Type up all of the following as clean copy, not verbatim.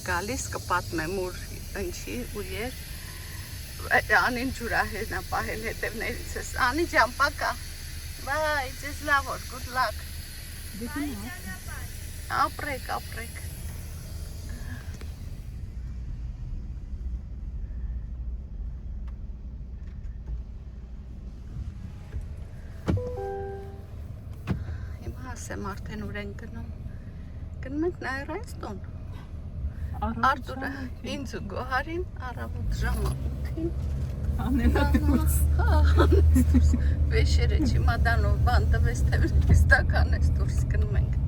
Գալիս կպատմեմ ուր ընչի ու եր Անին ջուրահերն ապահել հետևներից ես Անի ջան պակա Բայ ձեզ լավ օր good luck ապրեք Հիմա ասեմ արդեն ուր են գնում ենք նայր այս տուն Արտուրը ինձ ու Գոհարին առավոտ ժամը 8-ին անելատուրս վեշերը չիմադանով բան տվես թե ստական ես դուրս գնում ենք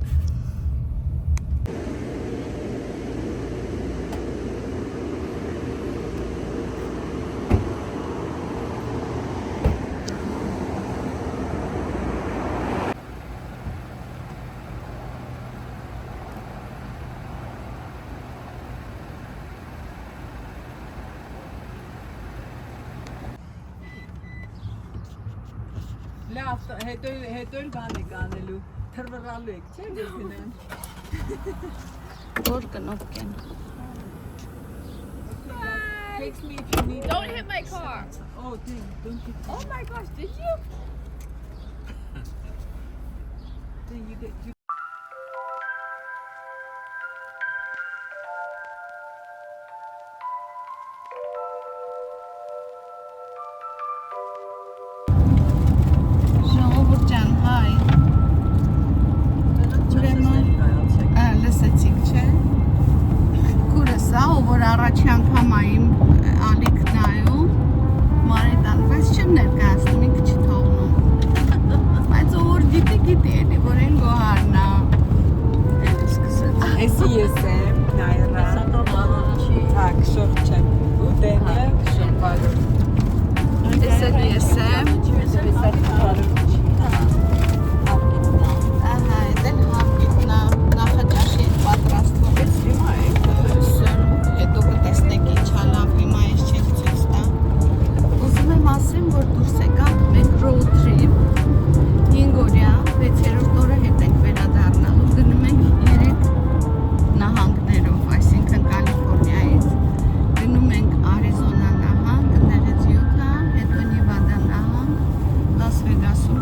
Լավ, հետո էլ բան եք անելու, թրվռալու եք, չէ՞ որ գնան։ Որ կնոք են։ Text me if you need. Don't hit my car. Oh, dang, don't hit. Oh my gosh, did you? Then you get. Առաջի անգամ այմ ալիք նայում Մարիտան, բայց չեմ ներկայացնում, ինքը չի թողնում Բայց որ գիտի էլի, որ են Գոհարն է Էլի սկսեց Էսի ես եմ, նայրա Так, շորտ չեմ ու դենը շորպարը Էս էլ ես եմ Ահա, էդ էլ հապիկնա Նախաճաշի հետ պատրաստվում հետո կտեսնեք ինչ հալավ, հիմա ես չենք ցույց տա Ուզում եմ ասեմ, որ դուրս եկանք մենք road trip 5 օրյա, 6-րդ օրը հետ ենք վերադառնալու գնում ենք 3 նահանգներով, այսինքն Կալիֆորնիայից գնում ենք Արիզոնա նահանգ, ընդեղից Յուտա, հետո Նևադա նահանգ, Լաս Վեգասում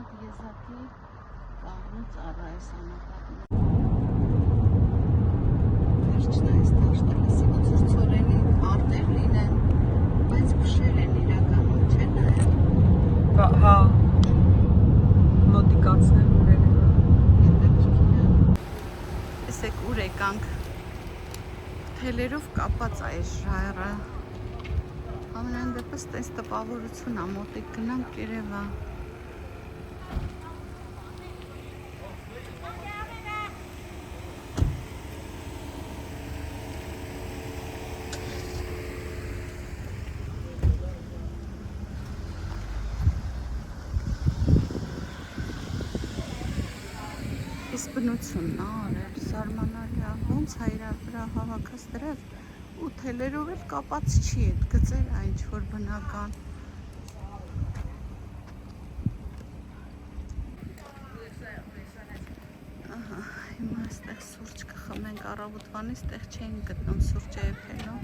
հատ եզակի կաղնու ծառա է սանապատում։ Վերջն այս դաշտելսի ոնց ծորենի արտեր լինեն, բայց փշեր են իրականում չեն նայել։ Հա։ Մոտիկացնեմ ուրերը։ Տեսեք ուր եկանք, թելերով կապած այս ժայռը, ամենայն դեպս տես տպավորություն ա, մոտիկ գնանք երևա։ Իսկ բնությունն ա արել, զարմանալի ա, ոնց ա իրա վրա հավաքած դրած ու թելերով էլ կապած չի, այդ գծեր ա ինչ-որ բնական։ Ահա, հիմա այստեղ սուրճ կխմենք, առավոտվանից տեղ չենք գտնում սուրճը եփելու։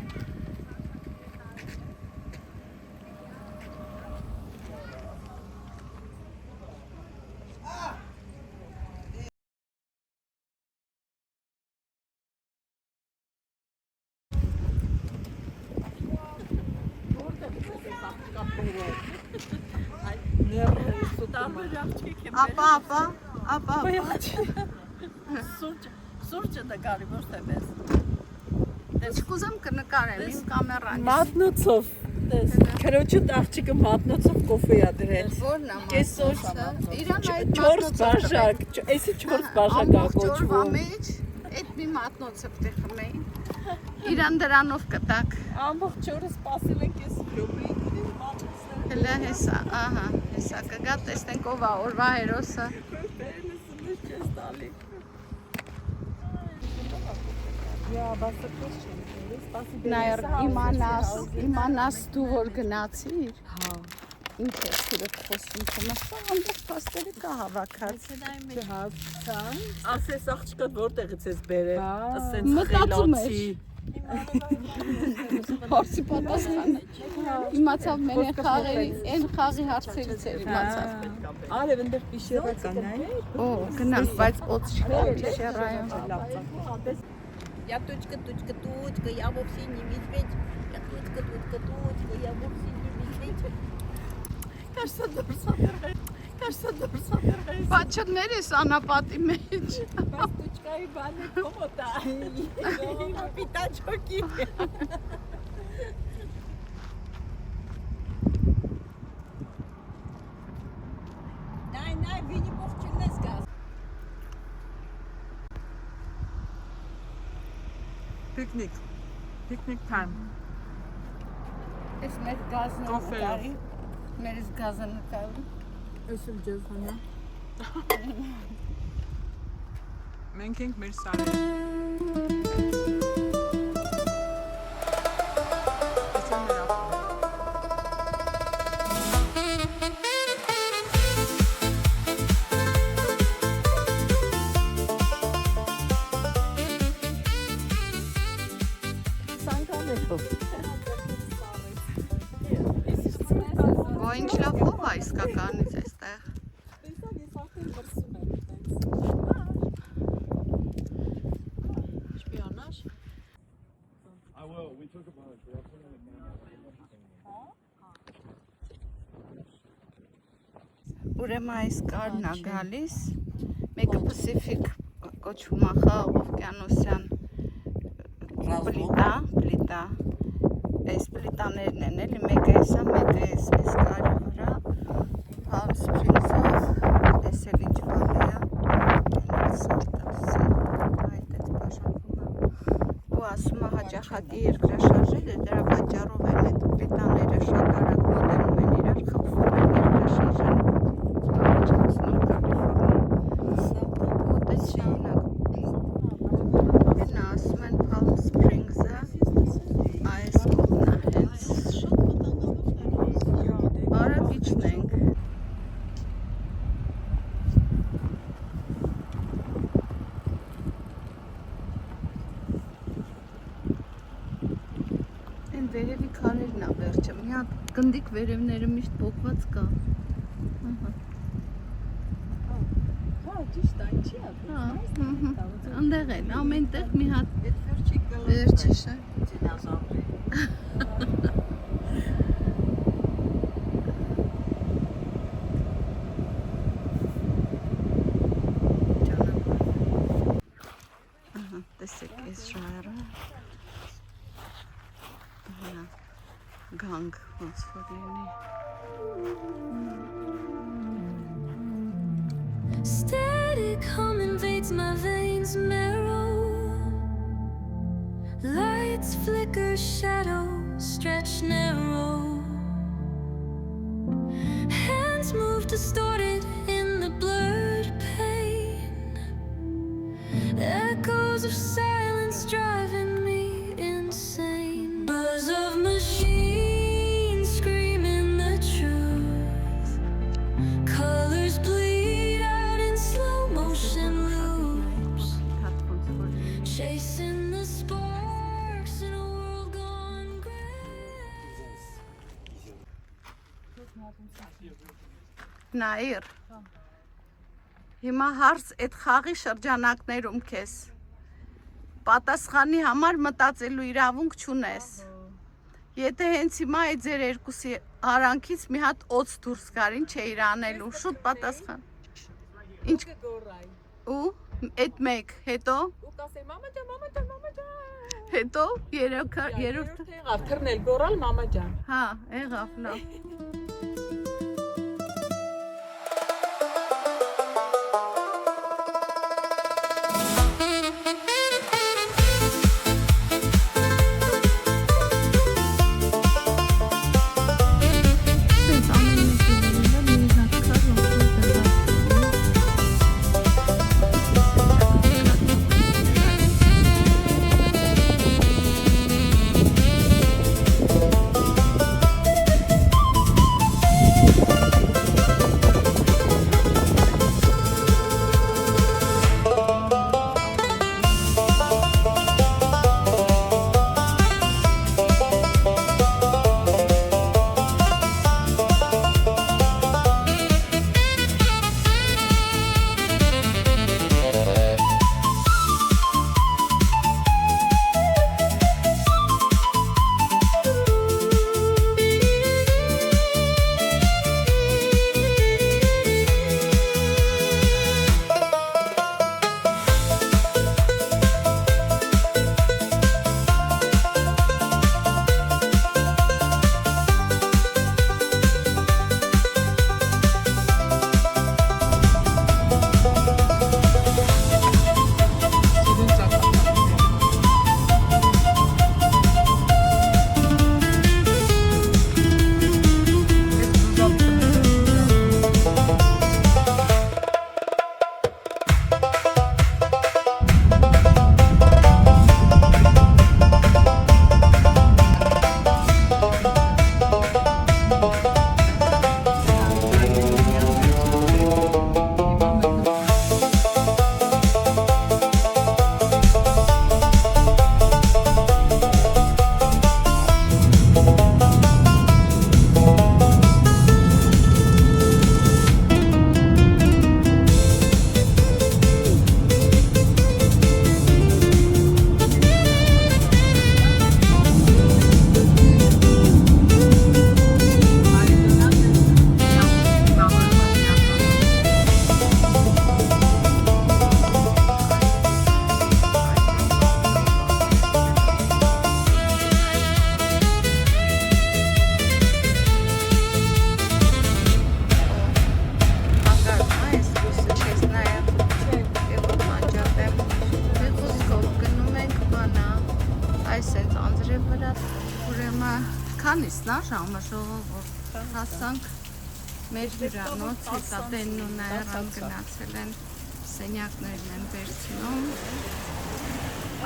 Ապա։ Սուրճը նկարի ոչ թե մեզ։ Դες կուզեմ կնկարեմ իմ կամերանից։ Մատնոցով, քրոջը աղջիկը մատնոցով կոֆե ա դրել։ Որն ա Կես մատնոցը։ Իրան այդ 4 բաժակ, էսի 4 բաժակ ա կոչվում։ մեջ այդ մի մատնոցը պետք է խմեին։ Իրան դրանով կտակ։ Ամբողջ օրը սպասել ենք էս րոպեին մատնոցները։ Հələ հեսա, ահա, հեսա կգա տեսնենք ով ա օրվա հերոսը։ Բերնեսը չես տալի։ Յա, բաստակոս չեմ, սպասի Նայր իմանաս դու որ գնացիր։ Հա։ Ինչ է սուրը խոսում կմասա, ամբողջ պաստերի կա հավաքած։ Չհասցան։ Ասես աղջիկը որտեղից ես բերել։ Ասենց Մտածում էր։ խելացի։ Հարցի պատասխանը։ Իմացավ մենեն խաղերի, այն խաղի հարցերից էր իմացավ։ Արև ընդեր պիշերը կան այ։ Օ, գնանք, բայց օծ չկա Պիշերայում։ Я тучка, я вовсе не медведь. Я тучка, я вовсе не медведь. Кажется, дурса дорогая. Բաչներ ես անապատի մեջ։ Пастучка и баны комота. И пятачоки. Най, Винни Пух Чернецка. Picnic time. Ես մեր գազն Կոֆեով։ նկարի, մերս գազը նկարի։ Այսօր ջեզ հանա։ Մենք ենք մեր սարը։ Ո ինչ լավ ով ա իսկականից այստեղ։ Шпионаж? I will. We took a bunch. We'll put it in the camera. Ուրեմն այս կարն ա գալիս, մեկը Pacific կոչվում ա Խաղաղ օվկիանոսյան պլիտա, այս պլիտաներն են էլի, մեկը էսա, մեկը էս կարի վրա, Palm Springs-ով, տեսել ինչ բան է, այդ բաժանվում է, ու ասում է հաճախակի երկրաշարժերը, դրա պատճառով են այդ պլիտաները շատ արագ մոտենում են իրար, խփվում են երկրաշարժը, ասում են Palm Springs-ը այս կողմն է հենց արագիչն ենք այն վերևի քարերն ա վերջը մի հատ գնդիկ վերևները միշտ փոկված կա ահա ճիշտ այն չի ա։ Հա, ընդեղ են, ամենտեղ մի հատ Այդ վերջի վերջի շա։ դինոզավրի։ Ահա, տեսեք, այս շահերը։ Ահա, գանք ոնց որ լինի։ Static hum invades my veins marrow. Lights flicker, shadows stretch narrow. Hands move distorted in the blurred pain. Echoes of silence driving me insane. Buzz of machines screaming the truth. Colors bleed out in slow motion loops. Հատ ոնց որ լինի։ Chasing the sparks in a world gone gray. Նայիր։ Հիմա հարց այդ խաղի շրջանակներում քեզ պատասխանի համար մտածելու իրավունք չունես։ Եթե հենց հիմա այդ ձեր երկուսի արանքից մի հատ օծ դուրս գար, ինչ էիր անելու, շուտ պատասխան։ Ինչ Գորայ։ ու այդ մեկ, հետո, Ու կասեի մամա ջան։ հետո երեքա, երրորդը, Եղավ թռնել գորալ մամա ջան։ հա, եղավ, լավ։ Սենց ամեն մեկի վերելը մի հատ կար, ոնց որ դրված քանիսն է ժամը ժողովուրդ հասանք մեր հյուրանոց հետադենն ու նայարան գնացել են սենյակներն են վերցնում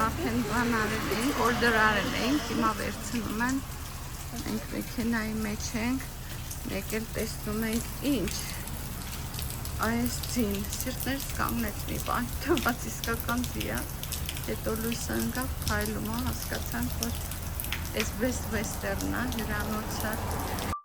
արդեն բան արել էինք օրդեր արել էինք հիմա վերցնում են մենք մեքենայի մեջ ենք մեկ էլ տեսնում ենք ինչ այս ձին սիրտներս կանգնեց մի բան թվաց իսկական ձի է հետո լույսը ընկավ փայլում հասկացանք որ It's Best Western, հյուրանոցը